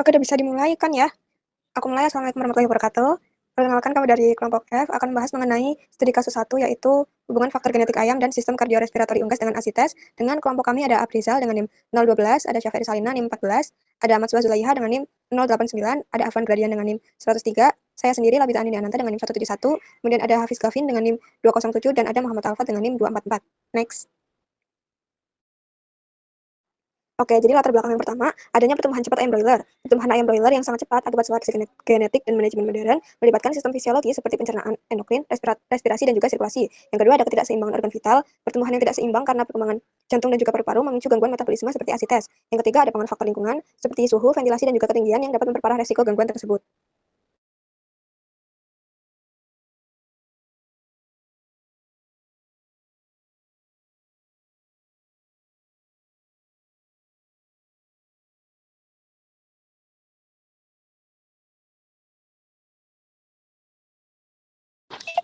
Oke, udah bisa dimulai kan ya? Aku mulai. Assalamualaikum warahmatullahi wabarakatuh. Perkenalkan, kami dari kelompok F akan membahas mengenai studi kasus 1, yaitu hubungan faktor genetik ayam dan sistem kardiorespiratori unggas dengan asites. Dengan kelompok kami ada Aprizal dengan NIM 012, ada Syaferi Salina NIM 14, ada Ahmad Zulaiha dengan NIM 089, ada Afwan Gradian dengan NIM 103, saya sendiri Labita Andi Ananta dengan NIM 171, kemudian ada Hafiz Gavin dengan NIM 207, dan ada Muhammad Alfat dengan NIM 244. Next. Oke, jadi latar belakang yang pertama, adanya pertumbuhan cepat ayam broiler. Pertumbuhan ayam broiler yang sangat cepat akibat seleksi genetik dan manajemen modern melibatkan sistem fisiologi seperti pencernaan, endokrin, respirasi, dan juga sirkulasi. Yang kedua, ada ketidakseimbangan organ vital. Pertumbuhan yang tidak seimbang karena perkembangan jantung dan juga paru-paru memicu gangguan metabolisme seperti asites. Yang ketiga, ada pengaruh faktor lingkungan seperti suhu, ventilasi, dan juga ketinggian yang dapat memperparah resiko gangguan tersebut.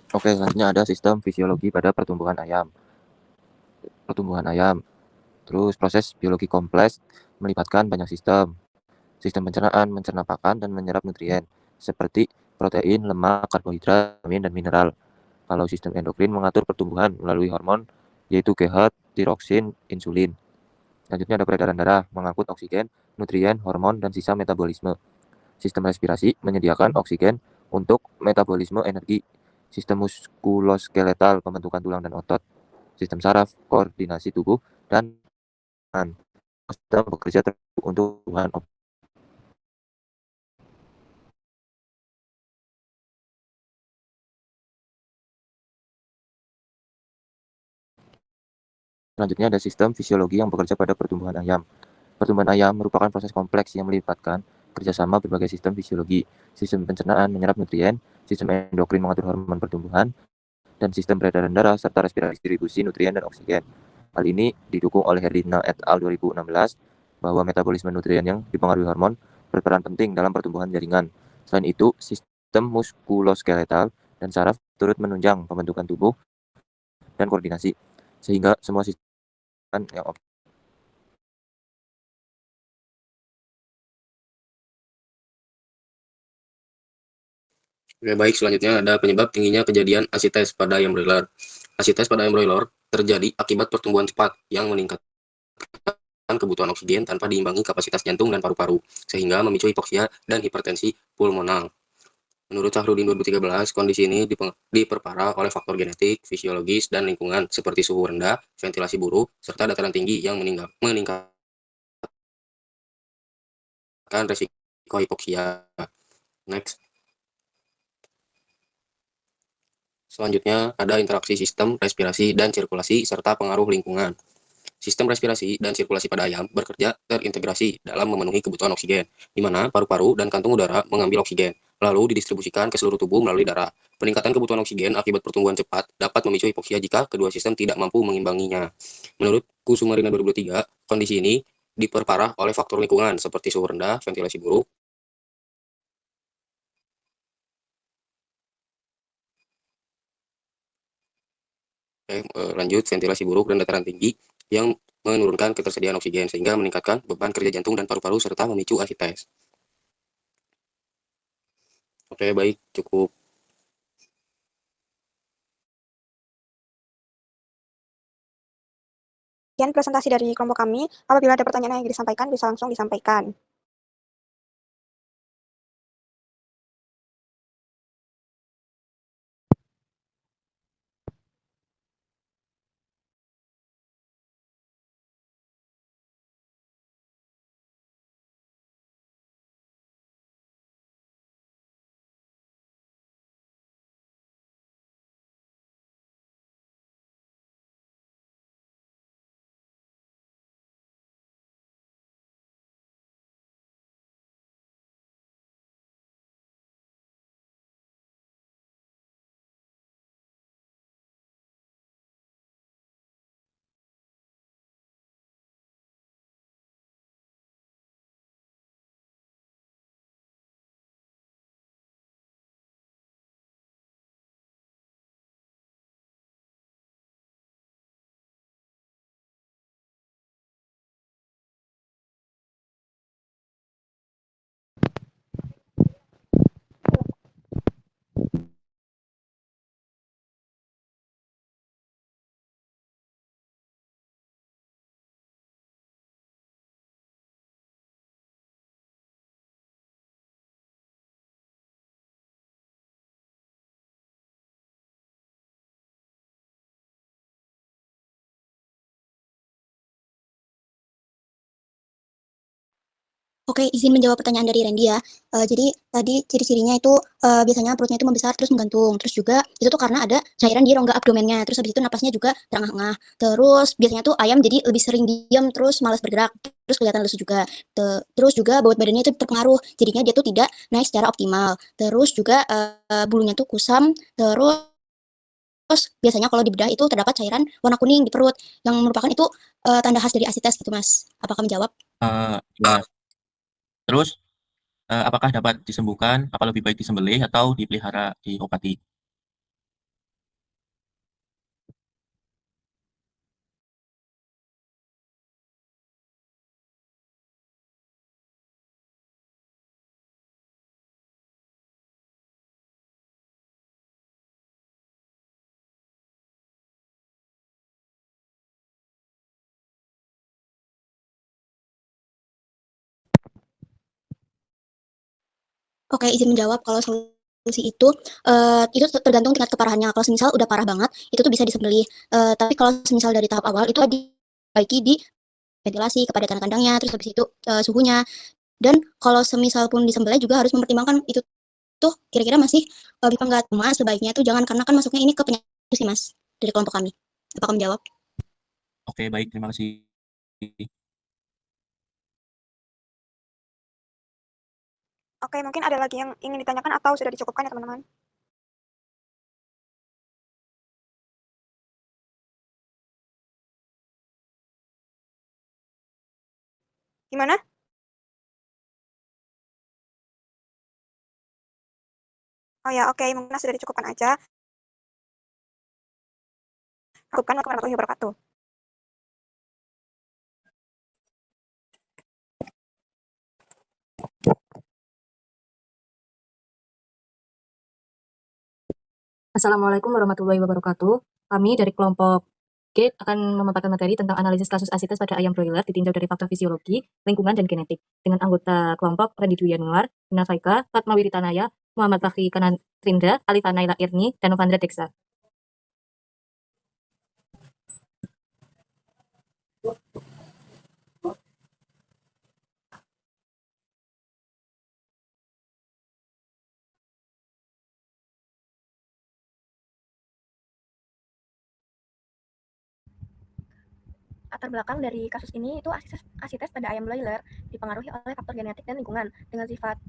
Oke, selanjutnya ada sistem fisiologi pada pertumbuhan ayam. Terus proses biologi kompleks melibatkan banyak sistem. Sistem pencernaan mencerna pakan dan menyerap nutrien seperti protein, lemak, karbohidrat, vitamin, dan mineral. Kalau sistem endokrin mengatur pertumbuhan melalui hormon yaitu GH, tiroksin, insulin. Selanjutnya ada peredaran darah mengangkut oksigen, nutrien, hormon, dan sisa metabolisme. Sistem respirasi menyediakan oksigen untuk metabolisme energi. Sistem muskuloskeletal pembentukan tulang dan otot. Sistem saraf koordinasi tubuh dan sistem bekerja untuk tubuhan. Selanjutnya ada sistem fisiologi yang bekerja pada pertumbuhan ayam. Pertumbuhan ayam merupakan proses kompleks yang melibatkan kerjasama berbagai sistem fisiologi. Sistem pencernaan menyerap nutrien, sistem endokrin mengatur hormon pertumbuhan, dan sistem peredaran darah serta respirasi distribusi nutrien dan oksigen. Hal ini didukung oleh Herdina et al. 2016 bahwa metabolisme nutrien yang dipengaruhi hormon berperan penting dalam pertumbuhan jaringan. Selain itu, sistem muskuloskeletal dan saraf turut menunjang pembentukan tubuh dan koordinasi, sehingga semua sistem yang Oke, baik, selanjutnya ada penyebab tingginya kejadian asites pada ayam broiler. Asites pada ayam broiler terjadi akibat pertumbuhan cepat yang meningkatkan kebutuhan oksigen tanpa diimbangi kapasitas jantung dan paru-paru, sehingga memicu hipoksia dan hipertensi pulmonal. Menurut Sahrudin 2013, kondisi ini diperparah oleh faktor genetik, fisiologis, dan lingkungan seperti suhu rendah, ventilasi buruk, serta dataran tinggi yang meningkatkan resiko hipoksia. Next. Selanjutnya, ada interaksi sistem respirasi dan sirkulasi serta pengaruh lingkungan. Sistem respirasi dan sirkulasi pada ayam bekerja terintegrasi dalam memenuhi kebutuhan oksigen, di mana paru-paru dan kantung udara mengambil oksigen, lalu didistribusikan ke seluruh tubuh melalui darah. Peningkatan kebutuhan oksigen akibat pertumbuhan cepat dapat memicu hipoksia jika kedua sistem tidak mampu mengimbanginya. Menurut Kusumarina 2003, kondisi ini diperparah oleh faktor lingkungan seperti suhu rendah, ventilasi buruk, lanjut ventilasi buruk dan dataran tinggi yang menurunkan ketersediaan oksigen sehingga meningkatkan beban kerja jantung dan paru-paru serta memicu asites. Oke, baik, cukup. Sekian presentasi dari kelompok kami. Apabila ada pertanyaan yang ingin disampaikan, bisa langsung disampaikan. Oke, izin menjawab pertanyaan dari Randy ya. Jadi tadi ciri-cirinya itu biasanya perutnya itu membesar terus menggantung. Terus juga itu tuh karena ada cairan di rongga abdomennya. Terus habis itu napasnya juga terengah-engah. Terus biasanya tuh ayam jadi lebih sering diam terus malas bergerak. Terus kelihatan lesu juga. Terus juga bobot badannya itu terpengaruh. Jadinya dia tuh tidak naik secara optimal. Terus juga bulunya tuh kusam. Terus biasanya kalau dibedah itu terdapat cairan warna kuning di perut yang merupakan itu tanda khas dari asites gitu, Mas. Apakah menjawab? Ya. Terus apakah dapat disembuhkan? Apa lebih baik disembelih atau dipelihara diobati? Oke, izin menjawab kalau solusi itu tergantung tingkat keparahannya. Kalau semisal udah parah banget, itu tuh bisa disembelih. Tapi kalau semisal dari tahap awal itu diperbaiki di ventilasi, kepadatan kandangnya, terus habis itu suhunya. Dan kalau semisal pun disembelih juga harus mempertimbangkan itu tuh kira-kira masih bisa nggak. Cuma sebaiknya tuh jangan karena kan masuknya ini ke penyakit sih Mas dari kelompok kami. Apakah menjawab? Oke, baik, terima kasih. Oke, mungkin ada lagi yang ingin ditanyakan atau sudah dicukupkan ya teman-teman? Gimana? Oh ya, oke, mungkin sudah dicukupkan aja. Cukupkan warahmatullahi wabarakatuh. Assalamualaikum warahmatullahi wabarakatuh. Kami dari kelompok G akan memaparkan materi tentang analisis kasus asites pada ayam broiler ditinjau dari faktor fisiologi, lingkungan, dan genetik dengan anggota kelompok Randy Dwi Yanuar, Dina Faika, Fatma Wiritanaya, Muhammad Fakri Kanantrindra, Alifah Naila Irni, dan Novandra Deksa. Latar belakang dari kasus ini itu asites pada ayam broiler dipengaruhi oleh faktor genetik dan lingkungan dengan sifat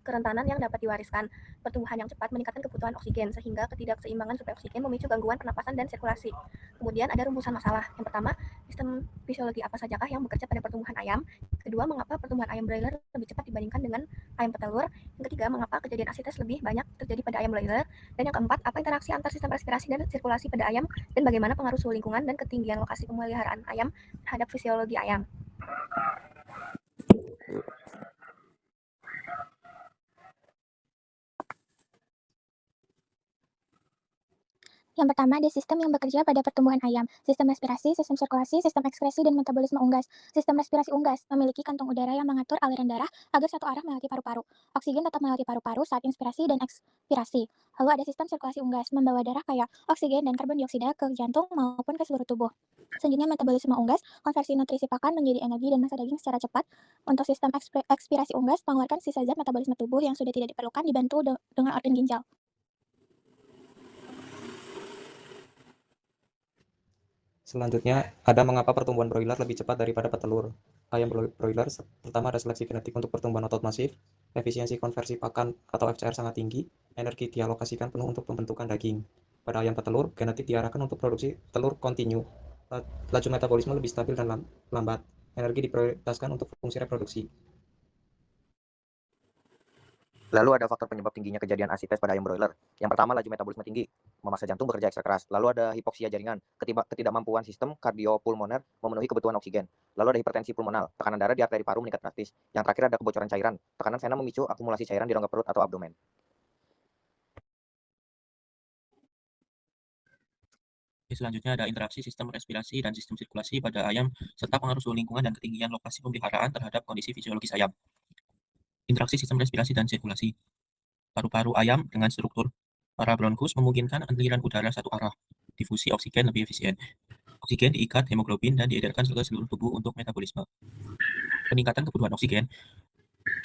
kerentanan yang dapat diwariskan. Pertumbuhan yang cepat meningkatkan kebutuhan oksigen sehingga ketidakseimbangan suplai oksigen memicu gangguan pernapasan dan sirkulasi. Kemudian ada rumusan masalah. Yang pertama, sistem fisiologi apa sajakah yang bekerja pada pertumbuhan ayam? Kedua, mengapa pertumbuhan ayam broiler lebih cepat dibandingkan dengan ayam petelur? Yang ketiga, mengapa kejadian asites lebih banyak terjadi pada ayam broiler? Dan yang keempat, apa interaksi antar sistem respirasi dan sirkulasi pada ayam dan bagaimana pengaruh suhu lingkungan dan ketinggian lokasi pemeliharaan ayam terhadap fisiologi ayam. Yang pertama, ada sistem yang bekerja pada pertumbuhan ayam, sistem respirasi, sistem sirkulasi, sistem ekskresi, dan metabolisme unggas. Sistem respirasi unggas memiliki kantung udara yang mengatur aliran darah agar satu arah melewati paru-paru. Oksigen tetap melewati paru-paru saat inspirasi dan ekspirasi. Lalu ada sistem sirkulasi unggas, membawa darah kaya oksigen dan karbon dioksida ke jantung maupun ke seluruh tubuh. Selanjutnya, metabolisme unggas, konversi nutrisi pakan menjadi energi dan massa daging secara cepat. Untuk sistem ekspirasi unggas, mengeluarkan sisa zat metabolisme tubuh yang sudah tidak diperlukan dibantu dengan organ ginjal. Selanjutnya, ada mengapa pertumbuhan broiler lebih cepat daripada petelur. Ayam broiler pertama ada seleksi genetik untuk pertumbuhan otot masif, efisiensi konversi pakan atau FCR sangat tinggi, energi dialokasikan penuh untuk pembentukan daging. Pada ayam petelur, genetik diarahkan untuk produksi telur kontinu. Laju metabolisme lebih stabil dan lambat. Energi diprioritaskan untuk fungsi reproduksi. Lalu ada faktor penyebab tingginya kejadian asites pada ayam broiler. Yang pertama, laju metabolisme tinggi, memaksa jantung bekerja ekstra keras. Lalu ada hipoksia jaringan, ketidakmampuan sistem kardiopulmoner memenuhi kebutuhan oksigen. Lalu ada hipertensi pulmonal, tekanan darah di arteri paru meningkat drastis. Yang terakhir ada kebocoran cairan, tekanan vena memicu akumulasi cairan di rongga perut atau abdomen. Selanjutnya ada interaksi sistem respirasi dan sistem sirkulasi pada ayam serta pengaruh suhu lingkungan dan ketinggian lokasi pemeliharaan terhadap kondisi fisiologis ayam. Interaksi sistem respirasi dan sirkulasi. Paru-paru ayam dengan struktur parabronkus memungkinkan aliran udara satu arah. Difusi oksigen lebih efisien. Oksigen diikat hemoglobin dan diedarkan ke seluruh tubuh untuk metabolisme. Peningkatan kebutuhan oksigen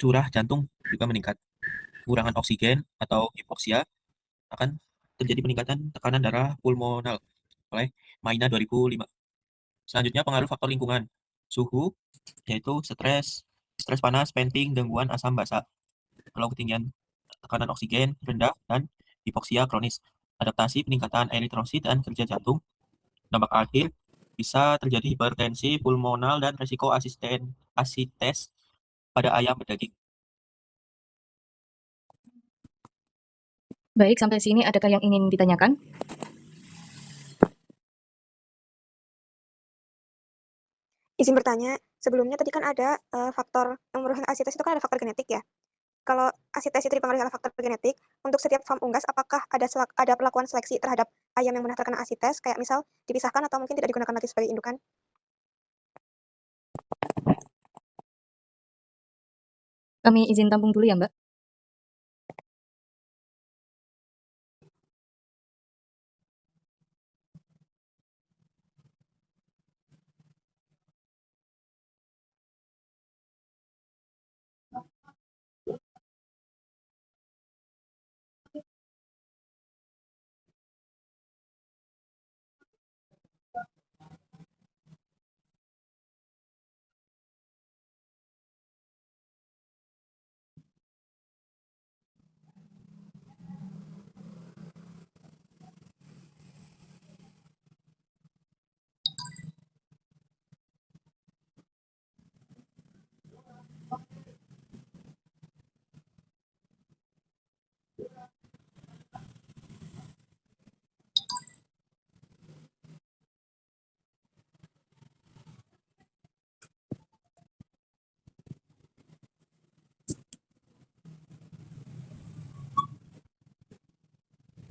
curah jantung juga meningkat. Kekurangan oksigen atau hipoksia akan terjadi peningkatan tekanan darah pulmonal oleh Maina 2005. Selanjutnya pengaruh faktor lingkungan. Suhu, yaitu stres panas, venting, gangguan asam basa. Kalau ketinggian tekanan oksigen rendah dan hipoksia kronis. Adaptasi peningkatan eritrosit dan kerja jantung. Dampak akhir bisa terjadi hipertensi pulmonal dan resiko asites pada ayam berdaging. Baik, sampai sini adakah yang ingin ditanyakan? Izin bertanya, sebelumnya tadi kan ada faktor yang mempengaruhi asites itu kan ada faktor genetik ya. Kalau asites itu dipengaruhi oleh faktor genetik, untuk setiap farm unggas apakah ada perlakuan seleksi terhadap ayam yang benar terkena asites, kayak misal dipisahkan atau mungkin tidak digunakan lagi sebagai indukan? Kami izin tampung dulu ya, Mbak.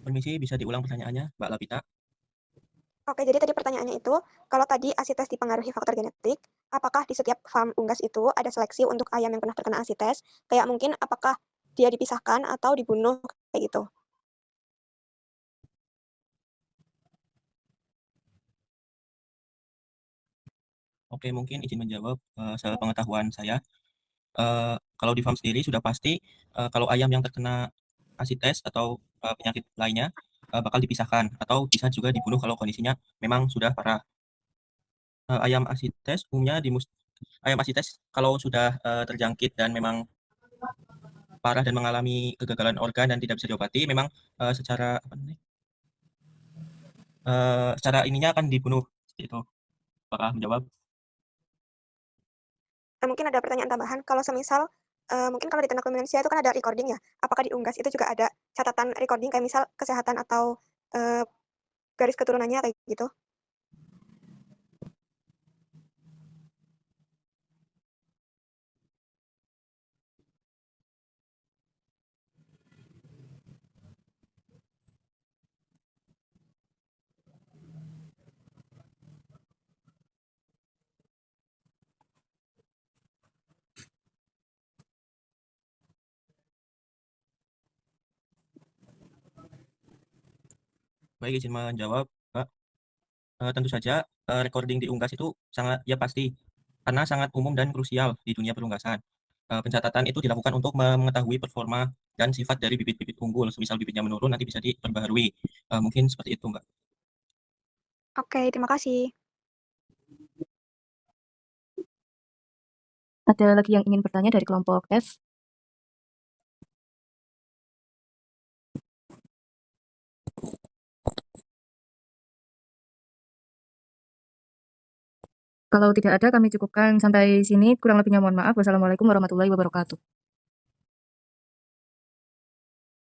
Permisi, bisa diulang pertanyaannya, Mbak Lapita? Oke, jadi tadi pertanyaannya itu, kalau tadi asites dipengaruhi faktor genetik, apakah di setiap farm unggas itu ada seleksi untuk ayam yang pernah terkena asites? Kayak mungkin apakah dia dipisahkan atau dibunuh kayak gitu? Oke, mungkin izin menjawab sepengetahuan saya. Kalau di farm sendiri sudah pasti kalau ayam yang terkena asites atau penyakit lainnya bakal dipisahkan atau bisa juga dibunuh kalau kondisinya memang sudah parah. Ayam asites umumnya ayam asites kalau sudah terjangkit dan memang parah dan mengalami kegagalan organ dan tidak bisa diobati, memang secara ininya akan dibunuh. Seperti itu. Apakah menjawab? Mungkin ada pertanyaan tambahan, kalau semisal mungkin kalau di Ternak Indonesia itu kan ada recording ya, apakah di unggas itu juga ada catatan recording kayak misal kesehatan atau garis keturunannya kayak gitu? Baik, izin menjawab, Pak. Tentu saja recording di unggas itu sangat ya pasti karena sangat umum dan krusial di dunia perunggasan. Pencatatan itu dilakukan untuk mengetahui performa dan sifat dari bibit-bibit unggul. Semisal bibitnya menurun, nanti bisa diperbaharui. Mungkin seperti itu, Mbak. Oke, terima kasih. Ada lagi yang ingin bertanya dari kelompok F? Kalau tidak ada, kami cukupkan sampai sini. Kurang lebihnya mohon maaf. Wassalamualaikum warahmatullahi wabarakatuh.